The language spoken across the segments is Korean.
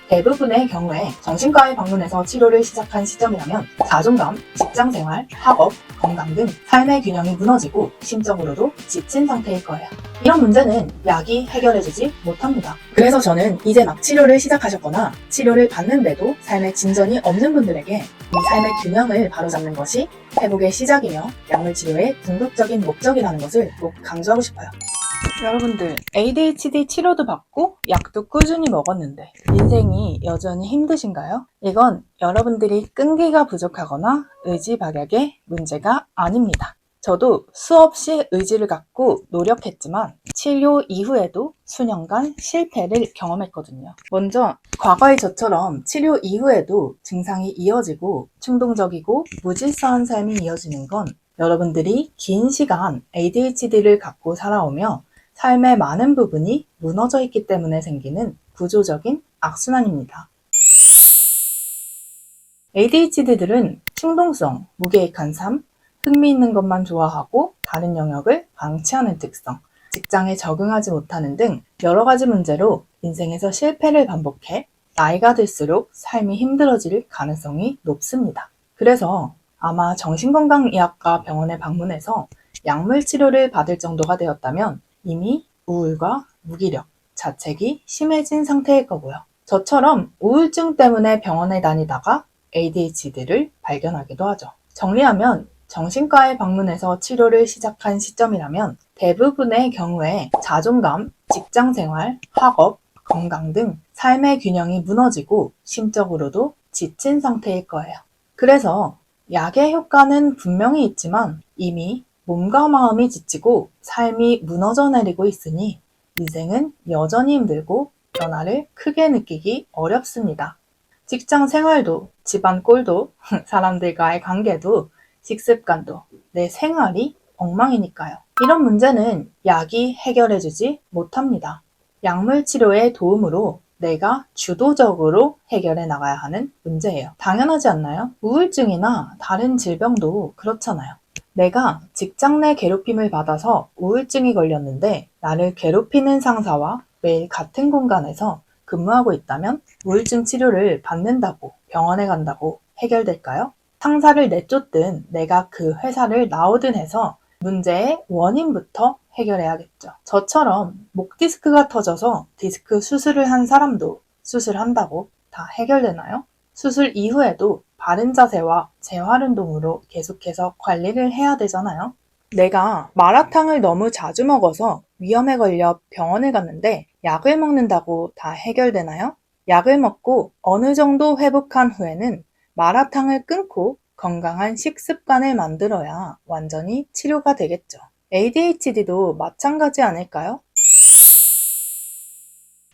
대부분의 경우에 정신과에 방문해서 치료를 시작한 시점이라면 자존감, 직장생활, 학업, 건강 등 삶의 균형이 무너지고 심적으로도 지친 상태일 거예요. 이런 문제는 약이 해결해주지 못합니다. 그래서 저는 이제 막 치료를 시작하셨거나 치료를 받는데도 삶의 진전이 없는 분들에게 이 삶의 균형을 바로잡는 것이 회복의 시작이며 약물치료의 궁극적인 목적이라는 것을 꼭 강조하고 싶어요. 여러분들, ADHD 치료도 받고 약도 꾸준히 먹었는데 인생이 여전히 힘드신가요? 이건 여러분들이 끈기가 부족하거나 의지박약의 문제가 아닙니다. 저도 수없이 의지를 갖고 노력했지만 치료 이후에도 수년간 실패를 경험했거든요. 먼저 과거의 저처럼 치료 이후에도 증상이 이어지고 충동적이고 무질서한 삶이 이어지는 건 여러분들이 긴 시간 ADHD를 갖고 살아오며 삶의 많은 부분이 무너져 있기 때문에 생기는 구조적인 악순환입니다. ADHD들은 충동성, 무계획한 삶, 흥미있는 것만 좋아하고 다른 영역을 방치하는 특성, 직장에 적응하지 못하는 등 여러 가지 문제로 인생에서 실패를 반복해 나이가 들수록 삶이 힘들어질 가능성이 높습니다. 그래서 아마 정신건강의학과 병원에 방문해서 약물 치료를 받을 정도가 되었다면 이미 우울과 무기력, 자책이 심해진 상태일 거고요. 저처럼 우울증 때문에 병원에 다니다가 ADHD를 발견하기도 하죠. 정리하면 정신과에 방문해서 치료를 시작한 시점이라면 대부분의 경우에 자존감, 직장생활, 학업, 건강 등 삶의 균형이 무너지고 심적으로도 지친 상태일 거예요. 그래서 약의 효과는 분명히 있지만 이미 몸과 마음이 지치고 삶이 무너져 내리고 있으니 인생은 여전히 힘들고 변화를 크게 느끼기 어렵습니다. 직장 생활도, 집안 꼴도, 사람들과의 관계도, 식습관도, 내 생활이 엉망이니까요. 이런 문제는 약이 해결해주지 못합니다. 약물 치료의 도움으로 내가 주도적으로 해결해 나가야 하는 문제예요. 당연하지 않나요? 우울증이나 다른 질병도 그렇잖아요. 내가 직장 내 괴롭힘을 받아서 우울증이 걸렸는데 나를 괴롭히는 상사와 매일 같은 공간에서 근무하고 있다면 우울증 치료를 받는다고 병원에 간다고 해결될까요? 상사를 내쫓든 내가 그 회사를 나오든 해서 문제의 원인부터 해결해야겠죠. 저처럼 목 디스크가 터져서 디스크 수술을 한 사람도 수술한다고 다 해결되나요? 수술 이후에도 바른 자세와 재활 운동으로 계속해서 관리를 해야 되잖아요. 내가 마라탕을 너무 자주 먹어서 위험에 걸려 병원을 갔는데 약을 먹는다고 다 해결되나요? 약을 먹고 어느 정도 회복한 후에는 마라탕을 끊고 건강한 식습관을 만들어야 완전히 치료가 되겠죠. ADHD도 마찬가지 아닐까요?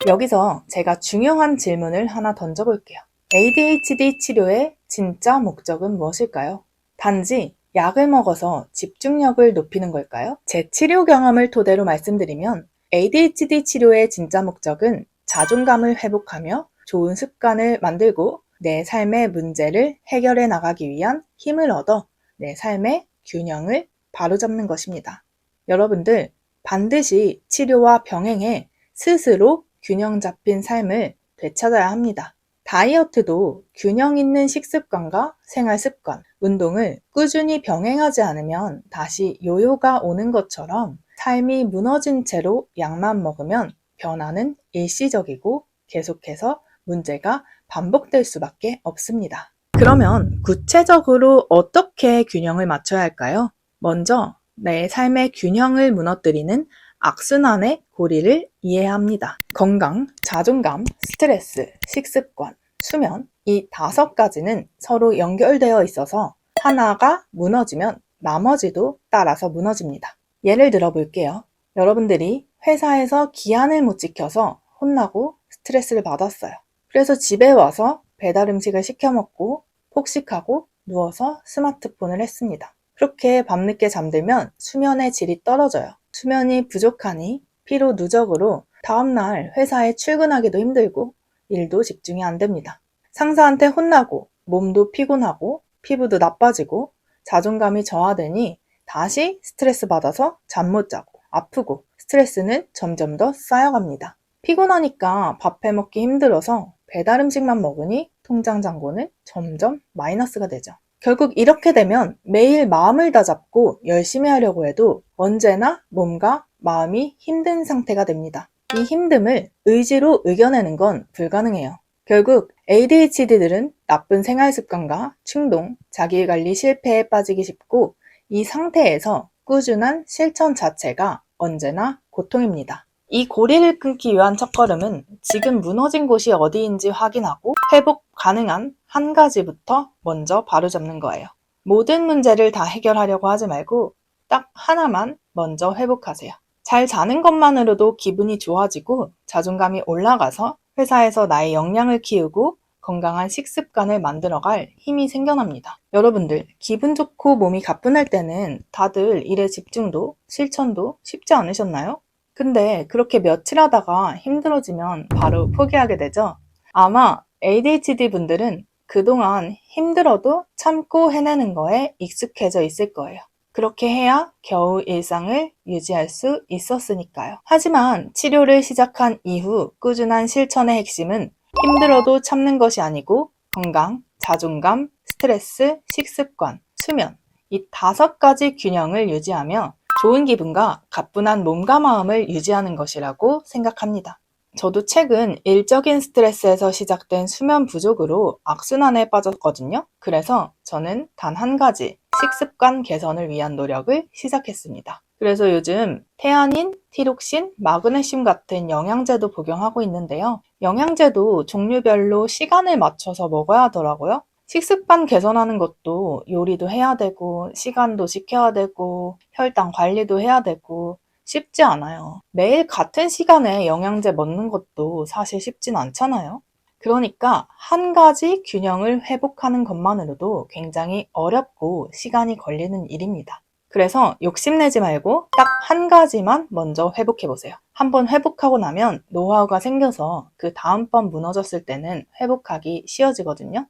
여기서 제가 중요한 질문을 하나 던져볼게요. ADHD 치료의 진짜 목적은 무엇일까요? 단지 약을 먹어서 집중력을 높이는 걸까요? 제 치료 경험을 토대로 말씀드리면 ADHD 치료의 진짜 목적은 자존감을 회복하며 좋은 습관을 만들고 내 삶의 문제를 해결해 나가기 위한 힘을 얻어 내 삶의 균형을 바로잡는 것입니다. 여러분들 반드시 치료와 병행해 스스로 균형 잡힌 삶을 되찾아야 합니다. 다이어트도 균형 있는 식습관과 생활습관, 운동을 꾸준히 병행하지 않으면 다시 요요가 오는 것처럼 삶이 무너진 채로 약만 먹으면 변화는 일시적이고 계속해서 문제가 반복될 수밖에 없습니다. 그러면 구체적으로 어떻게 균형을 맞춰야 할까요? 먼저 내 삶의 균형을 무너뜨리는 악순환의 고리를 이해해야 합니다. 건강, 자존감, 스트레스, 식습관, 수면 이 5가지는 서로 연결되어 있어서 하나가 무너지면 나머지도 따라서 무너집니다. 예를 들어 볼게요. 여러분들이 회사에서 기한을 못 지켜서 혼나고 스트레스를 받았어요. 그래서 집에 와서 배달 음식을 시켜 먹고 폭식하고 누워서 스마트폰을 했습니다. 그렇게 밤늦게 잠들면 수면의 질이 떨어져요. 수면이 부족하니 피로 누적으로 다음날 회사에 출근하기도 힘들고 일도 집중이 안 됩니다. 상사한테 혼나고 몸도 피곤하고 피부도 나빠지고 자존감이 저하되니 다시 스트레스 받아서 잠 못 자고 아프고 스트레스는 점점 더 쌓여갑니다. 피곤하니까 밥 해먹기 힘들어서 배달 음식만 먹으니 통장 잔고는 점점 마이너스가 되죠. 결국 이렇게 되면 매일 마음을 다잡고 열심히 하려고 해도 언제나 몸과 마음이 힘든 상태가 됩니다. 이 힘듦을 의지로 이겨내는 건 불가능해요. 결국 ADHD들은 나쁜 생활 습관과 충동, 자기관리 실패에 빠지기 쉽고 이 상태에서 꾸준한 실천 자체가 언제나 고통입니다. 이 고리를 끊기 위한 첫걸음은 지금 무너진 곳이 어디인지 확인하고 회복 가능한 한 가지부터 먼저 바로잡는 거예요. 모든 문제를 다 해결하려고 하지 말고 딱 하나만 먼저 회복하세요. 잘 자는 것만으로도 기분이 좋아지고 자존감이 올라가서 회사에서 나의 역량을 키우고 건강한 식습관을 만들어갈 힘이 생겨납니다. 여러분들, 기분 좋고 몸이 가뿐할 때는 다들 일에 집중도, 실천도 쉽지 않으셨나요? 근데 그렇게 며칠 하다가 힘들어지면 바로 포기하게 되죠? 아마 ADHD 분들은 그동안 힘들어도 참고 해내는 거에 익숙해져 있을 거예요. 그렇게 해야 겨우 일상을 유지할 수 있었으니까요. 하지만 치료를 시작한 이후 꾸준한 실천의 핵심은 힘들어도 참는 것이 아니고 건강, 자존감, 스트레스, 식습관, 수면 이 5가지 균형을 유지하며 좋은 기분과 가뿐한 몸과 마음을 유지하는 것이라고 생각합니다. 저도 최근 일적인 스트레스에서 시작된 수면 부족으로 악순환에 빠졌거든요. 그래서 저는 단 한 가지 식습관 개선을 위한 노력을 시작했습니다. 그래서 요즘 태아닌, 티록신, 마그네슘 같은 영양제도 복용하고 있는데요. 영양제도 종류별로 시간을 맞춰서 먹어야 하더라고요. 식습관 개선하는 것도 요리도 해야 되고 시간도 지켜야 되고 혈당 관리도 해야 되고 쉽지 않아요. 매일 같은 시간에 영양제 먹는 것도 사실 쉽진 않잖아요. 그러니까 한 가지 균형을 회복하는 것만으로도 굉장히 어렵고 시간이 걸리는 일입니다. 그래서 욕심내지 말고 딱 한 가지만 먼저 회복해보세요. 한번 회복하고 나면 노하우가 생겨서 그 다음번 무너졌을 때는 회복하기 쉬워지거든요.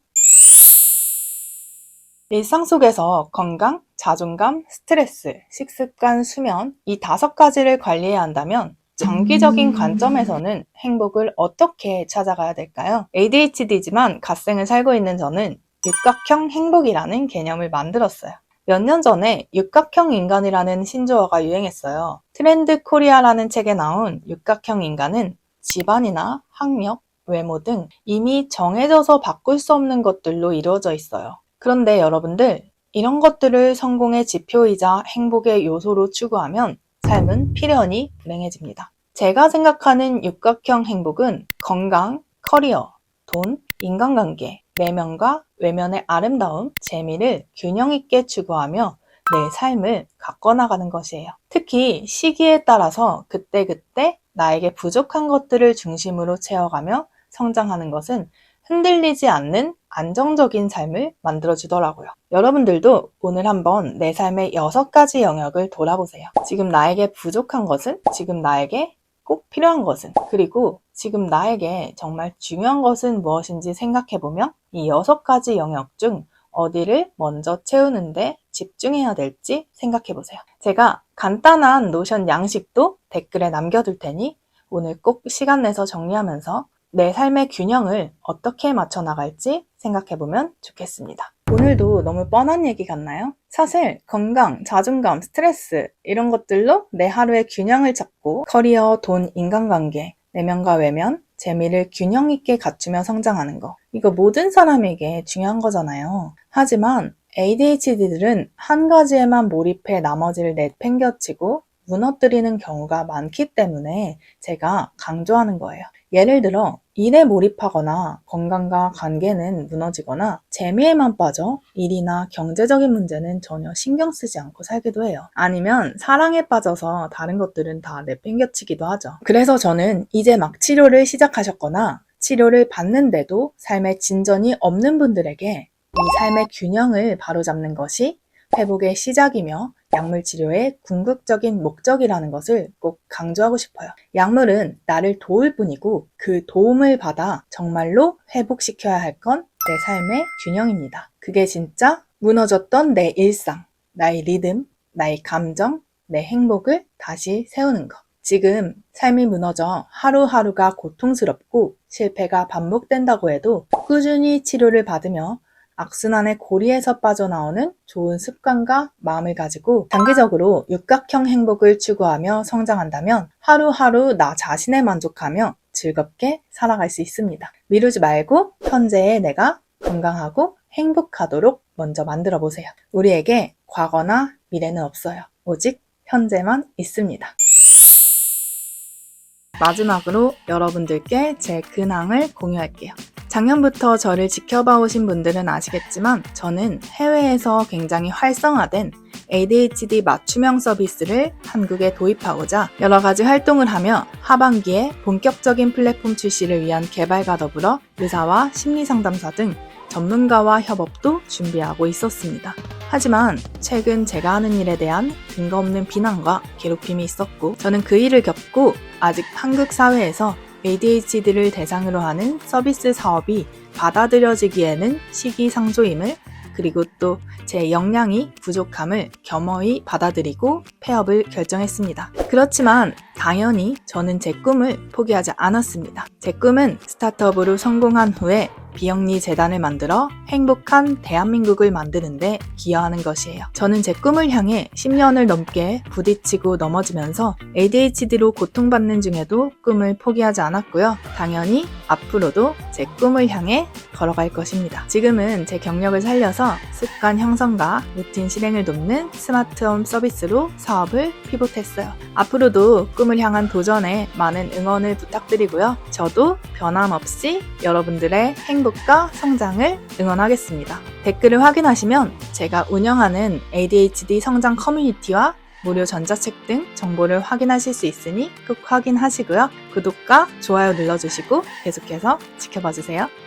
일상 속에서 건강, 자존감, 스트레스, 식습관, 수면 이 5가지를 관리해야 한다면 장기적인 관점에서는 행복을 어떻게 찾아가야 될까요? ADHD지만 갓생을 살고 있는 저는 육각형 행복이라는 개념을 만들었어요. 몇 년 전에 육각형 인간이라는 신조어가 유행했어요. 트렌드 코리아라는 책에 나온 육각형 인간은 집안이나 학력, 외모 등 이미 정해져서 바꿀 수 없는 것들로 이루어져 있어요. 그런데 여러분들, 이런 것들을 성공의 지표이자 행복의 요소로 추구하면 삶은 필연히 불행해집니다. 제가 생각하는 육각형 행복은 건강, 커리어, 돈, 인간관계, 내면과 외면의 아름다움, 재미를 균형 있게 추구하며 내 삶을 가꿔나가는 것이에요. 특히 시기에 따라서 그때그때 나에게 부족한 것들을 중심으로 채워가며 성장하는 것은 흔들리지 않는 안정적인 삶을 만들어주더라고요. 여러분들도 오늘 한번 내 삶의 6가지 영역을 돌아보세요. 지금 나에게 부족한 것은? 지금 나에게 꼭 필요한 것은? 그리고 지금 나에게 정말 중요한 것은 무엇인지 생각해보며 이 6가지 영역 중 어디를 먼저 채우는데 집중해야 될지 생각해보세요. 제가 간단한 노션 양식도 댓글에 남겨둘 테니 오늘 꼭 시간 내서 정리하면서 내 삶의 균형을 어떻게 맞춰 나갈지 생각해보면 좋겠습니다. 오늘도 너무 뻔한 얘기 같나요? 사실 건강, 자존감, 스트레스 이런 것들로 내 하루의 균형을 찾고 커리어, 돈, 인간관계, 내면과 외면, 재미를 균형 있게 갖추며 성장하는 거 이거 모든 사람에게 중요한 거잖아요. 하지만 ADHD들은 한 가지에만 몰입해 나머지를 내팽겨치고 무너뜨리는 경우가 많기 때문에 제가 강조하는 거예요. 예를 들어 일에 몰입하거나 건강과 관계는 무너지거나 재미에만 빠져 일이나 경제적인 문제는 전혀 신경 쓰지 않고 살기도 해요. 아니면 사랑에 빠져서 다른 것들은 다 내팽겨치기도 하죠. 그래서 저는 이제 막 치료를 시작하셨거나 치료를 받는데도 삶의 진전이 없는 분들에게 이 삶의 균형을 바로잡는 것이 회복의 시작이며 약물 치료의 궁극적인 목적이라는 것을 꼭 강조하고 싶어요. 약물은 나를 도울 뿐이고 그 도움을 받아 정말로 회복시켜야 할 건 내 삶의 균형입니다. 그게 진짜 무너졌던 내 일상, 나의 리듬, 나의 감정, 내 행복을 다시 세우는 것. 지금 삶이 무너져 하루하루가 고통스럽고 실패가 반복된다고 해도 꾸준히 치료를 받으며 악순환의 고리에서 빠져나오는 좋은 습관과 마음을 가지고 장기적으로 육각형 행복을 추구하며 성장한다면 하루하루 나 자신에 만족하며 즐겁게 살아갈 수 있습니다. 미루지 말고 현재의 내가 건강하고 행복하도록 먼저 만들어 보세요. 우리에게 과거나 미래는 없어요. 오직 현재만 있습니다. 마지막으로 여러분들께 제 근황을 공유할게요. 작년부터 저를 지켜봐 오신 분들은 아시겠지만 저는 해외에서 굉장히 활성화된 ADHD 맞춤형 서비스를 한국에 도입하고자 여러 가지 활동을 하며 하반기에 본격적인 플랫폼 출시를 위한 개발과 더불어 의사와 심리상담사 등 전문가와 협업도 준비하고 있었습니다. 하지만 최근 제가 하는 일에 대한 근거 없는 비난과 괴롭힘이 있었고 저는 그 일을 겪고 아직 한국 사회에서 ADHD를 대상으로 하는 서비스 사업이 받아들여지기에는 시기상조임을 그리고 또 제 역량이 부족함을 겸허히 받아들이고 폐업을 결정했습니다. 그렇지만 당연히 저는 제 꿈을 포기하지 않았습니다. 제 꿈은 스타트업으로 성공한 후에 비영리 재단을 만들어 행복한 대한민국을 만드는데 기여하는 것이에요. 저는 제 꿈을 향해 10년을 넘게 부딪히고 넘어지면서 ADHD로 고통받는 중에도 꿈을 포기하지 않았고요. 당연히 앞으로도 제 꿈을 향해 걸어갈 것입니다. 지금은 제 경력을 살려서 습관 형성과 루틴 실행을 돕는 스마트홈 서비스로 사업을 피봇했어요. 앞으로도 꿈을 향한 도전에 많은 응원을 부탁드리고요. 저도 변함없이 여러분들의 행복과 성장을 응원하겠습니다. 댓글을 확인하시면 제가 운영하는 ADHD 성장 커뮤니티와 무료 전자책 등 정보를 확인하실 수 있으니 꼭 확인하시고요. 구독과 좋아요 눌러주시고 계속해서 지켜봐주세요.